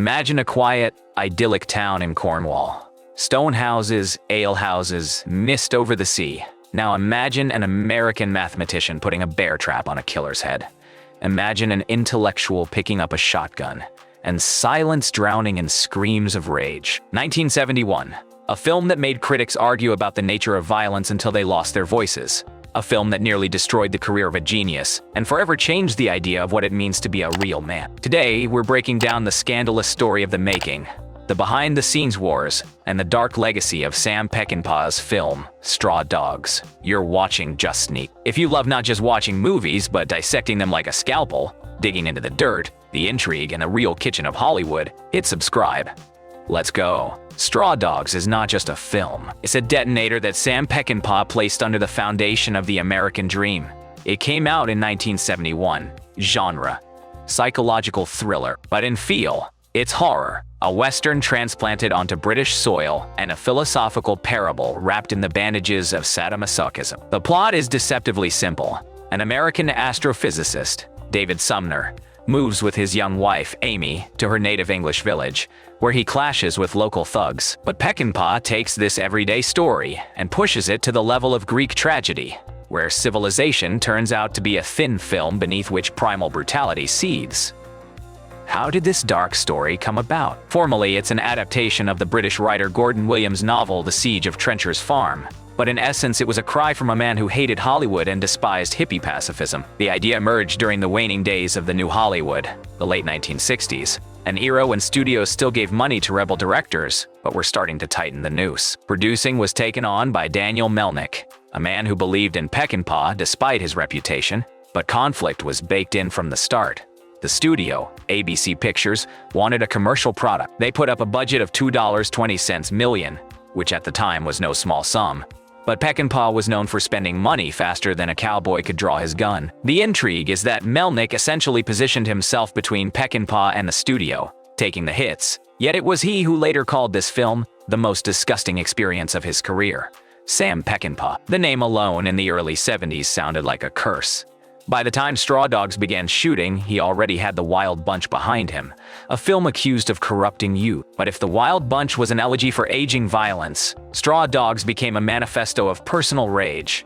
Imagine a quiet, idyllic town in Cornwall. Stone houses, ale houses, mist over the sea. Now imagine an American mathematician putting a bear trap on a killer's head. Imagine an intellectual picking up a shotgun, and silence drowning in screams of rage. 1971. A film that made critics argue about the nature of violence until they lost their voices. A film that nearly destroyed the career of a genius, and forever changed the idea of what it means to be a real man. Today, we're breaking down the scandalous story of the making, the behind-the-scenes wars, and the dark legacy of Sam Peckinpah's film, Straw Dogs. You're watching Just Sneak. If you love not just watching movies, but dissecting them like a scalpel, digging into the dirt, the intrigue, and the real kitchen of Hollywood, hit subscribe. Let's go. Straw Dogs is not just a film. It's a detonator that Sam Peckinpah placed under the foundation of the American dream. It came out in 1971. Genre: psychological thriller. But in feel, it's horror. A Western transplanted onto British soil, and a philosophical parable wrapped in the bandages of sadomasochism. The plot is deceptively simple. An American astrophysicist, David Sumner, moves with his young wife, Amy, to her native English village, where he clashes with local thugs. But Peckinpah takes this everyday story and pushes it to the level of Greek tragedy, where civilization turns out to be a thin film beneath which primal brutality seethes. How did this dark story come about? Formally, it's an adaptation of the British writer Gordon Williams' novel The Siege of Trencher's Farm. But in essence, it was a cry from a man who hated Hollywood and despised hippie pacifism. The idea emerged during the waning days of the New Hollywood, the late 1960s, an era when studios still gave money to rebel directors, but were starting to tighten the noose. Producing was taken on by Daniel Melnick, a man who believed in Peckinpah despite his reputation, but conflict was baked in from the start. The studio, ABC Pictures, wanted a commercial product. They put up a budget of $2.20 million, which at the time was no small sum. But Peckinpah was known for spending money faster than a cowboy could draw his gun. The intrigue is that Melnick essentially positioned himself between Peckinpah and the studio, taking the hits. Yet it was he who later called this film the most disgusting experience of his career. Sam Peckinpah. The name alone in the early 70s sounded like a curse. By the time Straw Dogs began shooting, he already had The Wild Bunch behind him, a film accused of corrupting youth. But if The Wild Bunch was an elegy for aging violence, Straw Dogs became a manifesto of personal rage.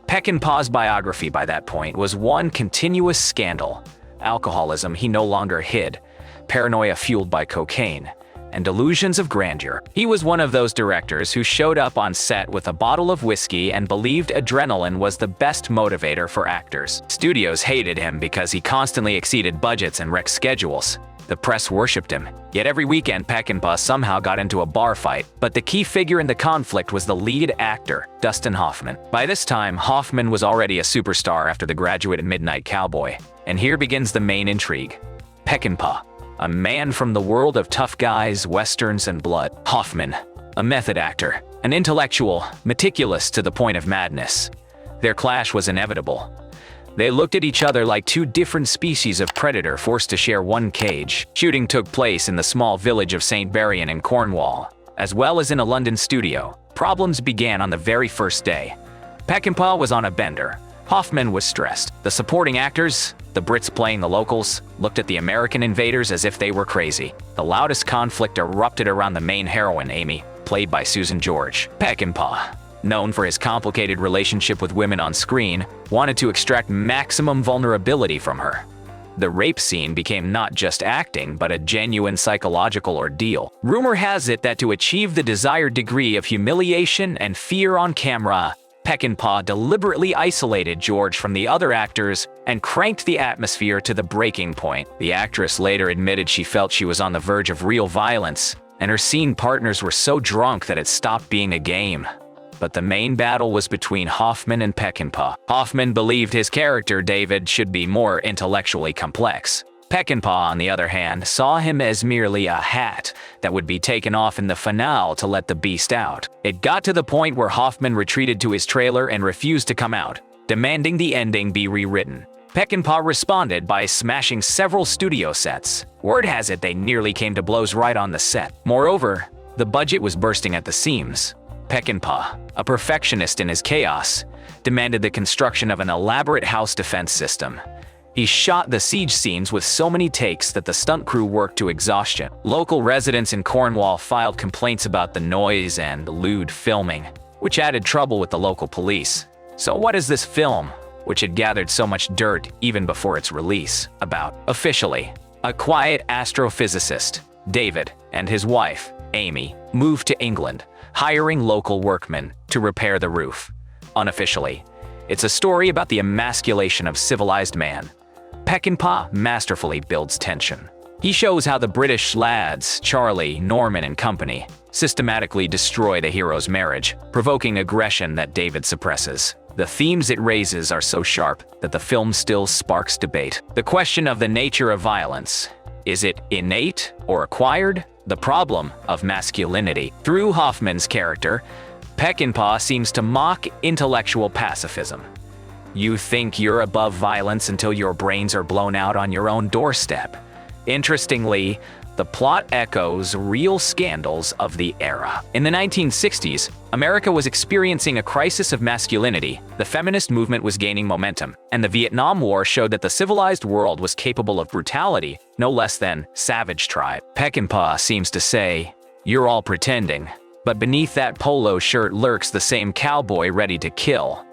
Peckinpah's biography by that point was one continuous scandal: alcoholism he no longer hid, paranoia fueled by cocaine, and delusions of grandeur. He was one of those directors who showed up on set with a bottle of whiskey and believed adrenaline was the best motivator for actors. Studios hated him because he constantly exceeded budgets and wrecked schedules. The press worshipped him. Yet every weekend Peckinpah somehow got into a bar fight. But the key figure in the conflict was the lead actor, Dustin Hoffman. By this time, Hoffman was already a superstar after The Graduate and Midnight Cowboy. And here begins the main intrigue. Peckinpah, a man from the world of tough guys, westerns, and blood. Hoffman, a method actor, an intellectual, meticulous to the point of madness. Their clash was inevitable. They looked at each other like two different species of predator forced to share one cage. Shooting took place in the small village of St. Berrien in Cornwall, as well as in a London studio. Problems began on the very first day. Peckinpah was on a bender. Hoffman was stressed. The supporting actors, the Brits playing the locals, looked at the American invaders as if they were crazy. The loudest conflict erupted around the main heroine, Amy, played by Susan George. Peckinpah, known for his complicated relationship with women on screen, wanted to extract maximum vulnerability from her. The rape scene became not just acting, but a genuine psychological ordeal. Rumor has it that to achieve the desired degree of humiliation and fear on camera, Peckinpah deliberately isolated George from the other actors and cranked the atmosphere to the breaking point. The actress later admitted she felt she was on the verge of real violence, and her scene partners were so drunk that it stopped being a game. But the main battle was between Hoffman and Peckinpah. Hoffman believed his character, David, should be more intellectually complex. Peckinpah, on the other hand, saw him as merely a hat that would be taken off in the finale to let the beast out. It got to the point where Hoffman retreated to his trailer and refused to come out, demanding the ending be rewritten. Peckinpah responded by smashing several studio sets. Word has it they nearly came to blows right on the set. Moreover, the budget was bursting at the seams. Peckinpah, a perfectionist in his chaos, demanded the construction of an elaborate house defense system. He shot the siege scenes with so many takes that the stunt crew worked to exhaustion. Local residents in Cornwall filed complaints about the noise and lewd filming, which added trouble with the local police. So what is this film, which had gathered so much dirt even before its release, about? Officially, a quiet astrophysicist, David, and his wife, Amy, moved to England, hiring local workmen to repair the roof. Unofficially, it's a story about the emasculation of civilized man. Peckinpah masterfully builds tension. He shows how the British lads, Charlie, Norman, and company, systematically destroy the hero's marriage, provoking aggression that David suppresses. The themes it raises are so sharp that the film still sparks debate. The question of the nature of violence. Is it innate or acquired? The problem of masculinity. Through Hoffman's character, Peckinpah seems to mock intellectual pacifism. You think you're above violence until your brains are blown out on your own doorstep. Interestingly, the plot echoes real scandals of the era. In the 1960s, America was experiencing a crisis of masculinity, the feminist movement was gaining momentum, and the Vietnam War showed that the civilized world was capable of brutality, no less than savage tribe. Peckinpah seems to say, "You're all pretending," but beneath that polo shirt lurks the same cowboy ready to kill.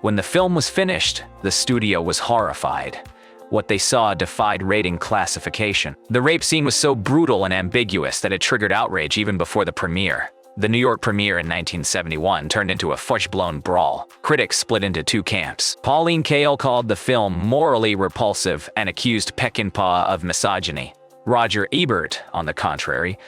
When the film was finished, the studio was horrified. What they saw defied rating classification. The rape scene was so brutal and ambiguous that it triggered outrage even before the premiere. The New York premiere in 1971 turned into a full-blown brawl. Critics split into two camps. Pauline Kael called the film morally repulsive and accused Peckinpah of misogyny. Roger Ebert, on the contrary,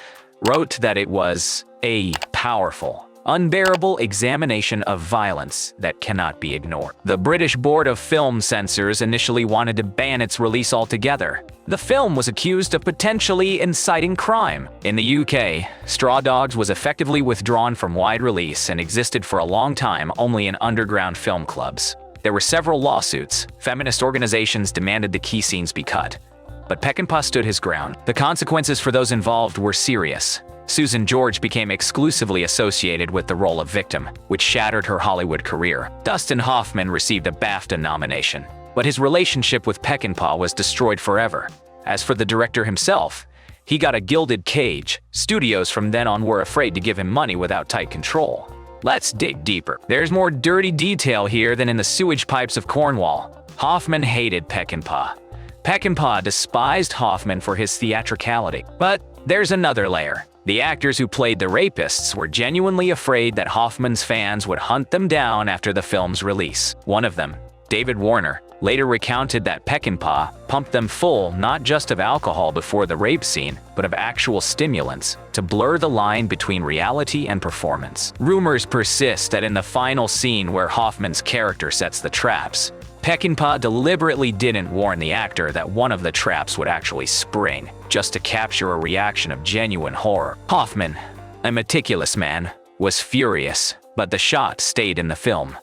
wrote that it was a powerful, unbearable examination of violence that cannot be ignored. The British Board of Film Censors initially wanted to ban its release altogether. The film was accused of potentially inciting crime. In the UK, Straw Dogs was effectively withdrawn from wide release and existed for a long time only in underground film clubs. There were several lawsuits. Feminist organizations demanded the key scenes be cut. But Peckinpah stood his ground. The consequences for those involved were serious. Susan George became exclusively associated with the role of victim, which shattered her Hollywood career. Dustin Hoffman received a BAFTA nomination, but his relationship with Peckinpah was destroyed forever. As for the director himself, he got a gilded cage. Studios from then on were afraid to give him money without tight control. Let's dig deeper. There's more dirty detail here than in the sewage pipes of Cornwall. Hoffman hated Peckinpah. Peckinpah despised Hoffman for his theatricality. But there's another layer. The actors who played the rapists were genuinely afraid that Hoffman's fans would hunt them down after the film's release. One of them, David Warner, later recounted that Peckinpah pumped them full not just of alcohol before the rape scene, but of actual stimulants to blur the line between reality and performance. Rumors persist that in the final scene where Hoffman's character sets the traps, Peckinpah deliberately didn't warn the actor that one of the traps would actually spring, just to capture a reaction of genuine horror. Hoffman, a meticulous man, was furious, but the shot stayed in the film.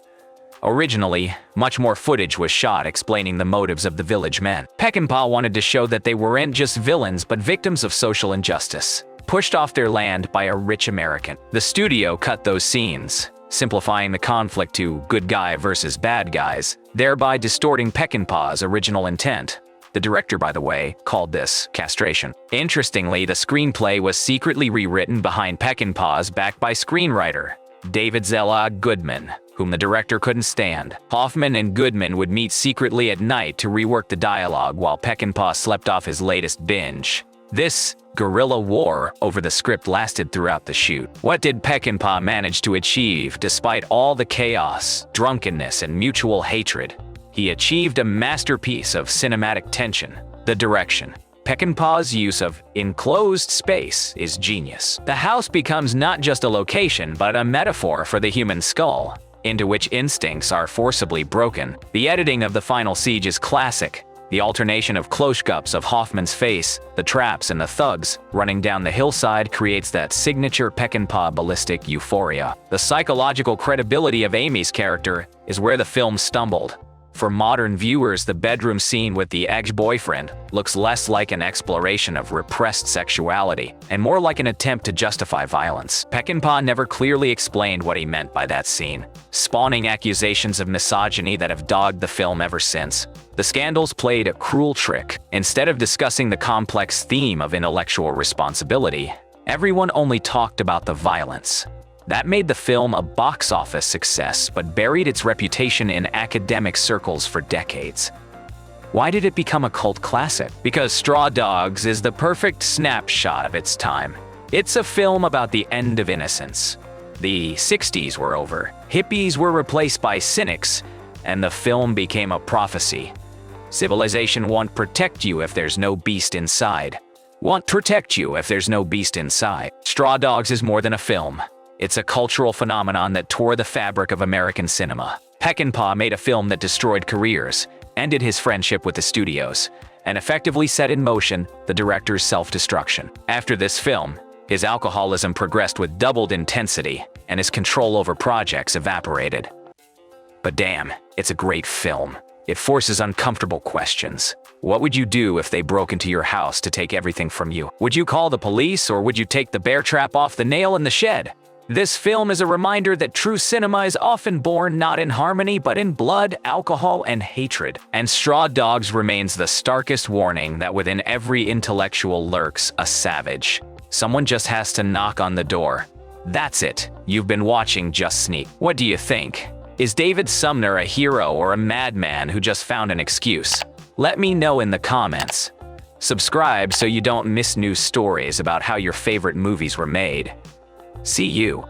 Originally, much more footage was shot explaining the motives of the village men. Peckinpah wanted to show that they weren't just villains but victims of social injustice, pushed off their land by a rich American. The studio cut those scenes, simplifying the conflict to good guy versus bad guys, thereby distorting Peckinpah's original intent. The director, by the way, called this castration. Interestingly, the screenplay was secretly rewritten behind Peckinpah's back by screenwriter David Zella Goodman, whom the director couldn't stand. Hoffman and Goodman would meet secretly at night to rework the dialogue while Peckinpah slept off his latest binge. This guerrilla war over the script lasted throughout the shoot. What did Peckinpah manage to achieve despite all the chaos, drunkenness, and mutual hatred? He achieved a masterpiece of cinematic tension. The direction. Peckinpah's use of enclosed space is genius. The house becomes not just a location, but a metaphor for the human skull, into which instincts are forcibly broken. The editing of the final siege is classic. The alternation of close-ups of Hoffman's face, the traps, and the thugs running down the hillside creates that signature Peckinpah ballistic euphoria. The psychological credibility of Amy's character is where the film stumbled. For modern viewers, the bedroom scene with the ex-boyfriend looks less like an exploration of repressed sexuality and more like an attempt to justify violence. Peckinpah never clearly explained what he meant by that scene, spawning accusations of misogyny that have dogged the film ever since. The scandals played a cruel trick. Instead of discussing the complex theme of intellectual responsibility, everyone only talked about the violence. That made the film a box office success, but buried its reputation in academic circles for decades. Why did it become a cult classic? Because Straw Dogs is the perfect snapshot of its time. It's a film about the end of innocence. The 60s were over, hippies were replaced by cynics, and the film became a prophecy. Civilization won't protect you if there's no beast inside. Won't protect you if there's no beast inside. Straw Dogs is more than a film. It's a cultural phenomenon that tore the fabric of American cinema. Peckinpah made a film that destroyed careers, ended his friendship with the studios, and effectively set in motion the director's self-destruction. After this film, his alcoholism progressed with doubled intensity, and his control over projects evaporated. But damn, it's a great film. It forces uncomfortable questions. What would you do if they broke into your house to take everything from you? Would you call the police, or would you take the bear trap off the nail in the shed? This film is a reminder that true cinema is often born not in harmony but in blood, alcohol, and hatred. And Straw Dogs remains the starkest warning that within every intellectual lurks a savage. Someone just has to knock on the door. That's it. You've been watching Just Sneak. What do you think? Is David Sumner a hero or a madman who just found an excuse? Let me know in the comments. Subscribe so you don't miss new stories about how your favorite movies were made. See you.